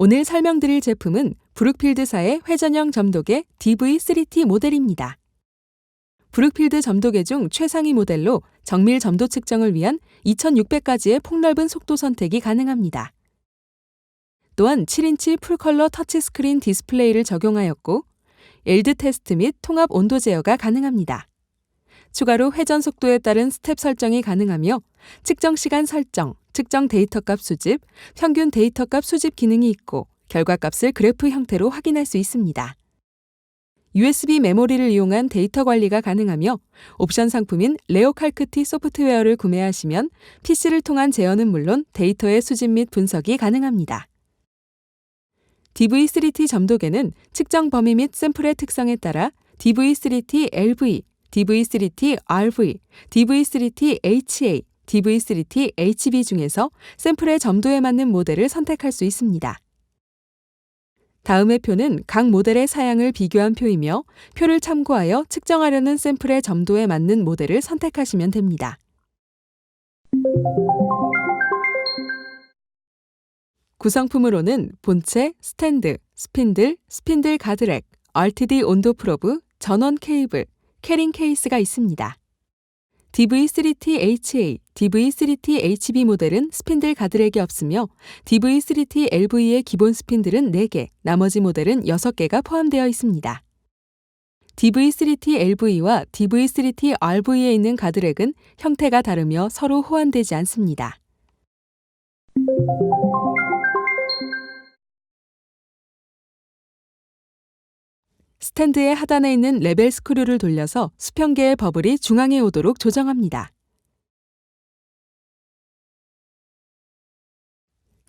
오늘 설명드릴 제품은 브룩필드사의 회전형 점도계 DV3T 모델입니다. 브룩필드 점도계 중 최상위 모델로 정밀 점도 측정을 위한 2600가지의 폭넓은 속도 선택이 가능합니다. 또한 7인치 풀컬러 터치스크린 디스플레이를 적용하였고 엘드 테스트 및 통합 온도 제어가 가능합니다. 추가로 회전 속도에 따른 스텝 설정이 가능하며 측정 시간 설정, 측정 데이터값 수집, 평균 데이터값 수집 기능이 있고 결과값을 그래프 형태로 확인할 수 있습니다. USB 메모리를 이용한 데이터 관리가 가능하며 옵션 상품인 레오칼크티 소프트웨어를 구매하시면 PC를 통한 제어는 물론 데이터의 수집 및 분석이 가능합니다. DV3T 점도계는 측정 범위 및 샘플의 특성에 따라 DV3T LV, DV3T RV, DV3T HA, DV3T HB 중에서 샘플의 점도에 맞는 모델을 선택할 수 있습니다. 다음의 표는 각 모델의 사양을 비교한 표이며 표를 참고하여 측정하려는 샘플의 점도에 맞는 모델을 선택하시면 됩니다. 구성품으로는 본체, 스탠드, 스핀들, 스핀들 가드렉, RTD 온도 프로브, 전원 케이블, 캐링 케이스가 있습니다. DV3T HA, DV3T HB 모델은 스핀들 가드렉이 없으며 DV3T LV의 기본 스핀들은 4개, 나머지 모델은 6개가 포함되어 있습니다. DV3T LV와 DV3T RV에 있는 가드렉은 형태가 다르며 서로 호환되지 않습니다. 스탠드의 하단에 있는 레벨 스크류를 돌려서 수평계의 버블이 중앙에 오도록 조정합니다.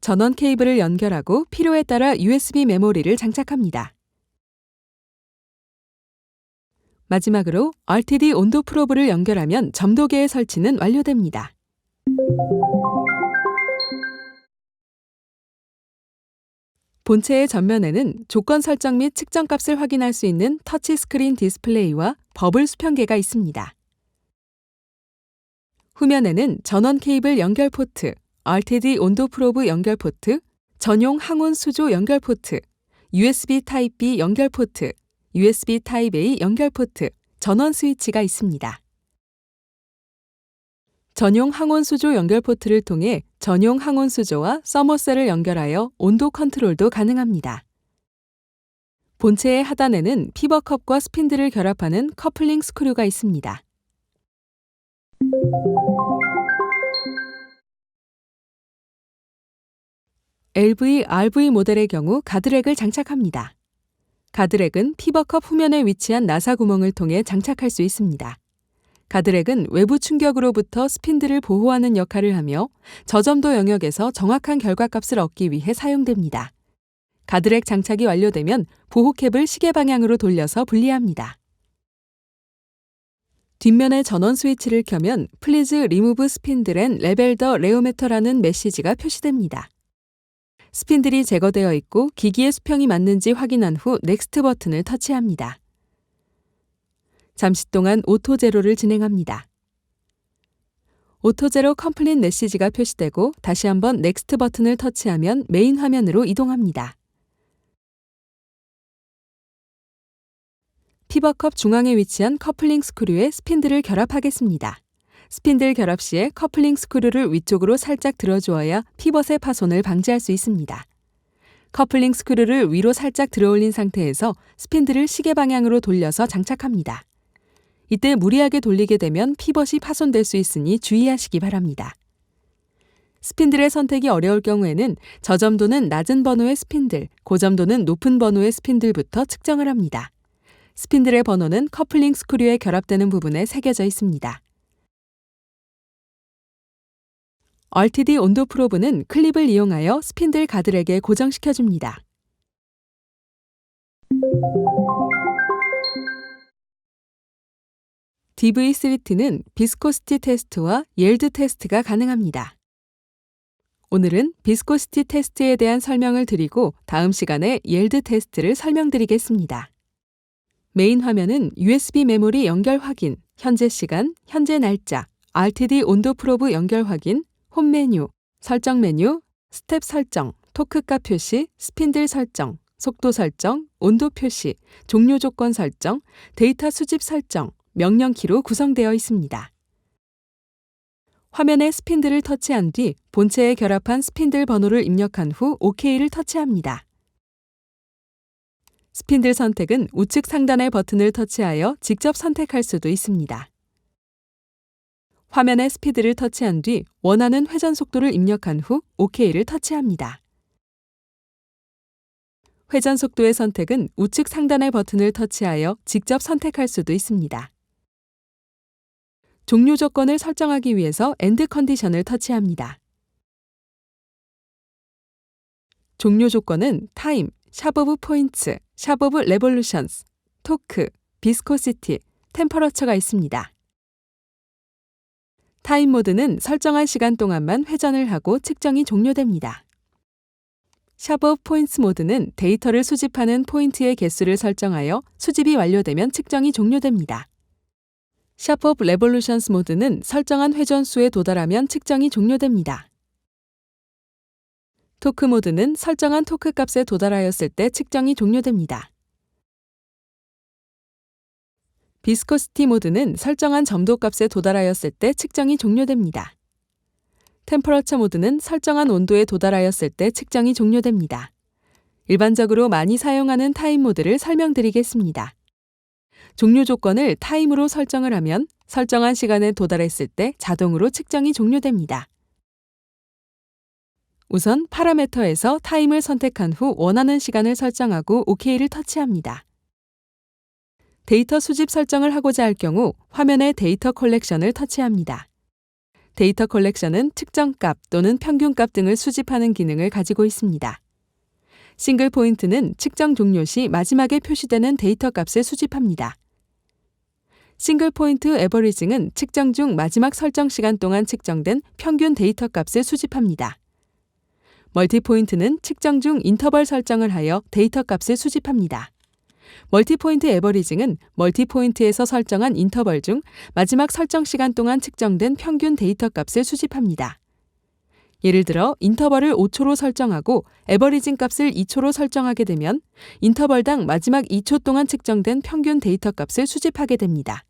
전원 케이블을 연결하고 필요에 따라 USB 메모리를 장착합니다. 마지막으로 RTD 온도 프로브를 연결하면 점도계의 설치는 완료됩니다. 본체의 전면에는 조건 설정 및 측정값을 확인할 수 있는 터치스크린 디스플레이와 버블 수평계가 있습니다. 후면에는 전원 케이블 연결 포트, RTD 온도 프로브 연결 포트, 전용 항온 수조 연결 포트, USB 타입B 연결 포트, USB 타입A 연결 포트, 전원 스위치가 있습니다. 전용 항온 수조 연결 포트를 통해 전용 항온 수조와 서머셀을 연결하여 온도 컨트롤도 가능합니다. 본체의 하단에는 피버컵과 스핀들을 결합하는 커플링 스크류가 있습니다. LV, RV 모델의 경우 가드렉을 장착합니다. 가드렉은 피버컵 후면에 위치한 나사 구멍을 통해 장착할 수 있습니다. 가드렉은 외부 충격으로부터 스핀들을 보호하는 역할을 하며 저점도 영역에서 정확한 결과값을 얻기 위해 사용됩니다. 가드렉 장착이 완료되면 보호캡을 시계 방향으로 돌려서 분리합니다. 뒷면의 전원 스위치를 켜면 Please remove spindle and level the reometer라는 메시지가 표시됩니다. 스핀들이 제거되어 있고 기기의 수평이 맞는지 확인한 후 넥스트 버튼을 터치합니다. 잠시 동안 오토 제로를 진행합니다. 오토 제로 컴플릿 메시지가 표시되고 다시 한번 넥스트 버튼을 터치하면 메인 화면으로 이동합니다. 피버컵 중앙에 위치한 커플링 스크류에 스핀들을 결합하겠습니다. 스핀들 결합 시에 커플링 스크류를 위쪽으로 살짝 들어주어야 피벗의 파손을 방지할 수 있습니다. 커플링 스크류를 위로 살짝 들어올린 상태에서 스핀들을 시계 방향으로 돌려서 장착합니다. 이때 무리하게 돌리게 되면 피벗이 파손될 수 있으니 주의하시기 바랍니다. 스핀들의 선택이 어려울 경우에는 저점도는 낮은 번호의 스핀들, 고점도는 높은 번호의 스핀들부터 측정을 합니다. 스핀들의 번호는 커플링 스크류에 결합되는 부분에 새겨져 있습니다. RTD 온도 프로브는 클립을 이용하여 스핀들 가드렉에 고정시켜줍니다. DV3T는 비스코시티 테스트와 옐드 테스트가 가능합니다. 오늘은 비스코시티 테스트에 대한 설명을 드리고 다음 시간에 옐드 테스트를 설명드리겠습니다. 메인 화면은 USB 메모리 연결 확인, 현재 시간, 현재 날짜, RTD 온도 프로브 연결 확인, 홈 메뉴, 설정 메뉴, 스텝 설정, 토크값 표시, 스핀들 설정, 속도 설정, 온도 표시, 종료 조건 설정, 데이터 수집 설정, 명령키로 구성되어 있습니다. 화면에 스핀들을 터치한 뒤 본체에 결합한 스핀들 번호를 입력한 후 OK를 터치합니다. 스핀들 선택은 우측 상단의 버튼을 터치하여 직접 선택할 수도 있습니다. 화면에 스피드를 터치한 뒤 원하는 회전 속도를 입력한 후 OK를 터치합니다. 회전 속도의 선택은 우측 상단의 버튼을 터치하여 직접 선택할 수도 있습니다. 종료 조건을 설정하기 위해서 엔드 컨디션을 터치합니다. 종료 조건은 타임, 샵 오브 포인츠, 샵 오브 레볼루션스, 토크, 비스코시티, 템퍼러처가 있습니다. 타임 모드는 설정한 시간 동안만 회전을 하고 측정이 종료됩니다. 샵 오브 포인츠 모드는 데이터를 수집하는 포인트의 개수를 설정하여 수집이 완료되면 측정이 종료됩니다. 샵 오브 레볼루션스 모드는 설정한 회전수에 도달하면 측정이 종료됩니다. 토크 모드는 설정한 토크 값에 도달하였을 때 측정이 종료됩니다. 비스코시티 모드는 설정한 점도 값에 도달하였을 때 측정이 종료됩니다. 템퍼러처 모드는 설정한 온도에 도달하였을 때 측정이 종료됩니다. 일반적으로 많이 사용하는 타임 모드를 설명드리겠습니다. 종료 조건을 타임으로 설정을 하면 설정한 시간에 도달했을 때 자동으로 측정이 종료됩니다. 우선 파라미터에서 타임을 선택한 후 원하는 시간을 설정하고 OK를 터치합니다. 데이터 수집 설정을 하고자 할 경우 화면에 데이터 컬렉션을 터치합니다. 데이터 컬렉션은 측정값 또는 평균값 등을 수집하는 기능을 가지고 있습니다. 싱글 포인트는 측정 종료 시 마지막에 표시되는 데이터 값을 수집합니다. 싱글 포인트 에버리징은 측정 중 마지막 설정 시간 동안 측정된 평균 데이터 값을 수집합니다. 멀티 포인트는 측정 중 인터벌 설정을 하여 데이터 값을 수집합니다. 멀티 포인트 에버리징은 멀티 포인트에서 설정한 인터벌 중 마지막 설정 시간 동안 측정된 평균 데이터 값을 수집합니다. 예를 들어 인터벌을 5초로 설정하고 에버리징 값을 2초로 설정하게 되면 인터벌당 마지막 2초 동안 측정된 평균 데이터 값을 수집하게 됩니다.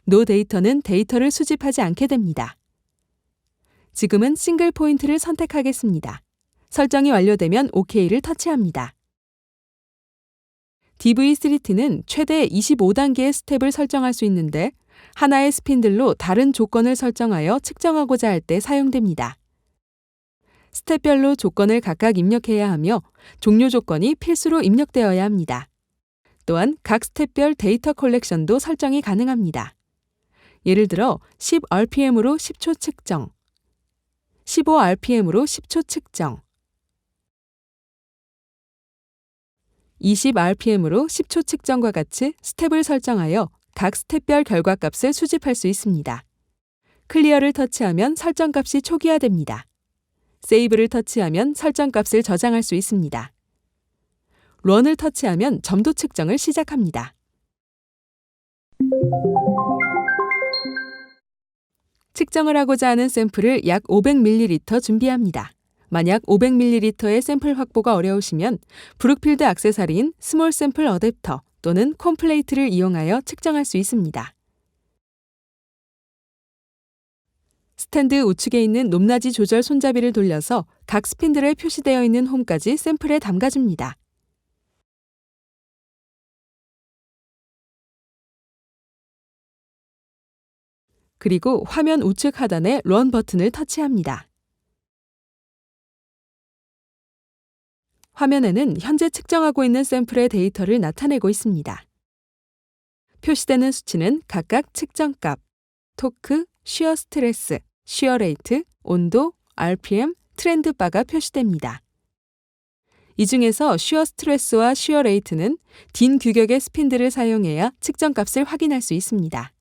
노 데이터는 데이터를 수집하지 않게 됩니다. 지금은 싱글 포인트를 선택하겠습니다. 설정이 완료되면 OK를 터치합니다. DV3T는 최대 25단계의 스텝을 설정할 수 있는데 하나의 스핀들로 다른 조건을 설정하여 측정하고자 할 때 사용됩니다. 스텝별로 조건을 각각 입력해야 하며 종료 조건이 필수로 입력되어야 합니다. 또한 각 스텝별 데이터 컬렉션도 설정이 가능합니다. 예를 들어 10rpm으로 10초 측정, 15rpm으로 10초 측정, 20rpm으로 10초 측정과 같이 스텝을 설정하여 각 스텝별 결과값을 수집할 수 있습니다. 클리어를 터치하면 설정값이 초기화됩니다. 세이브를 터치하면 설정값을 저장할 수 있습니다. 런을 터치하면 점도 측정을 시작합니다. 측정을 하고자 하는 샘플을 약 500ml 준비합니다. 만약 500ml의 샘플 확보가 어려우시면 브룩필드 액세서리인 스몰 샘플 어댑터 또는 콤플레이트를 이용하여 측정할 수 있습니다. 스탠드 우측에 있는 높낮이 조절 손잡이를 돌려서 각 스핀들에 표시되어 있는 홈까지 샘플에 담가줍니다. 그리고 화면 우측 하단의 런 버튼을 터치합니다. 화면에는 현재 측정하고 있는 샘플의 데이터를 나타내고 있습니다. 표시되는 수치는 각각 측정값, 토크, 쉬어 스트레스, 쉬어 레이트, 온도, RPM, 트렌드 바가 표시됩니다. 이 중에서 쉬어 스트레스와 쉬어 레이트는 딘 규격의 스핀들을 사용해야 측정값을 확인할 수 있습니다.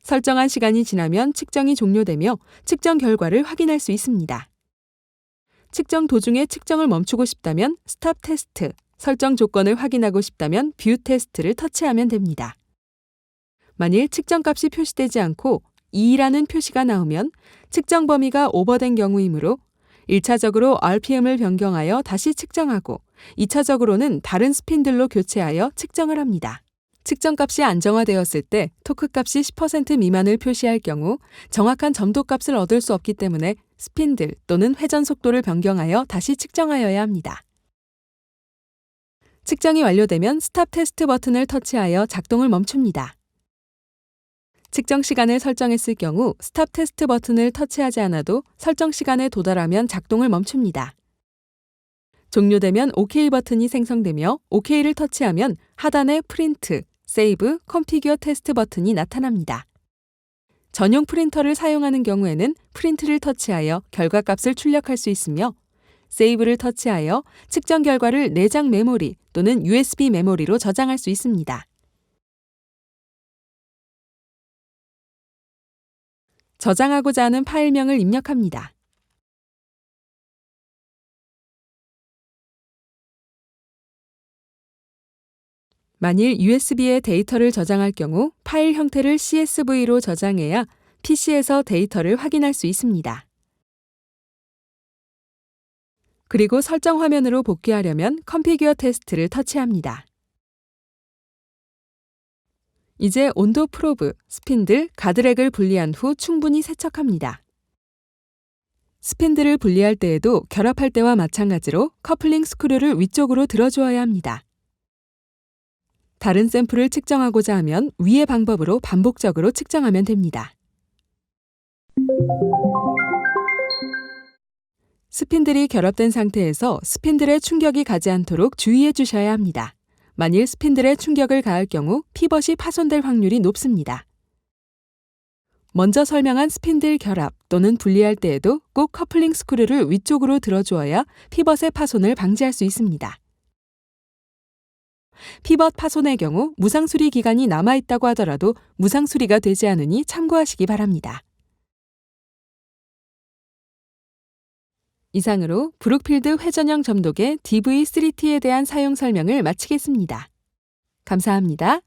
설정한 시간이 지나면 측정이 종료되며 측정 결과를 확인할 수 있습니다. 측정 도중에 측정을 멈추고 싶다면 스탑 테스트, 설정 조건을 확인하고 싶다면 뷰 테스트를 터치하면 됩니다. 만일 측정값이 표시되지 않고 2라는 표시가 나오면 측정 범위가 오버된 경우이므로 1차적으로 RPM을 변경하여 다시 측정하고 2차적으로는 다른 스핀들로 교체하여 측정을 합니다. 측정값이 안정화되었을 때 토크값이 10% 미만을 표시할 경우 정확한 점도값을 얻을 수 없기 때문에 스핀들 또는 회전 속도를 변경하여 다시 측정하여야 합니다. 측정이 완료되면 스탑 테스트 버튼을 터치하여 작동을 멈춥니다. 측정 시간을 설정했을 경우 스탑 테스트 버튼을 터치하지 않아도 설정 시간에 도달하면 작동을 멈춥니다. 종료되면 OK 버튼이 생성되며 OK를 터치하면 하단에 프린트, 세이브, 컨피규어 테스트 버튼이 나타납니다. 전용 프린터를 사용하는 경우에는 프린트를 터치하여 결과값을 출력할 수 있으며 세이브를 터치하여 측정 결과를 내장 메모리 또는 USB 메모리로 저장할 수 있습니다. 저장하고자 하는 파일명을 입력합니다. 만일 USB에 데이터를 저장할 경우 파일 형태를 CSV로 저장해야 PC에서 데이터를 확인할 수 있습니다. 그리고 설정 화면으로 복귀하려면 컨피규어 테스트를 터치합니다. 이제 온도 프로브, 스핀들, 가드렉을 분리한 후 충분히 세척합니다. 스핀들을 분리할 때에도 결합할 때와 마찬가지로 커플링 스크류를 위쪽으로 들어주어야 합니다. 다른 샘플을 측정하고자 하면 위의 방법으로 반복적으로 측정하면 됩니다. 스핀들이 결합된 상태에서 스핀들에 충격이 가지 않도록 주의해 주셔야 합니다. 만일 스핀들에 충격을 가할 경우 피벗이 파손될 확률이 높습니다. 먼저 설명한 스핀들 결합 또는 분리할 때에도 꼭 커플링 스크류를 위쪽으로 들어주어야 피벗의 파손을 방지할 수 있습니다. 피벗 파손의 경우 무상수리 기간이 남아있다고 하더라도 무상수리가 되지 않으니 참고하시기 바랍니다. 이상으로 브룩필드 회전형 점도계 DV3T에 대한 사용 설명을 마치겠습니다. 감사합니다.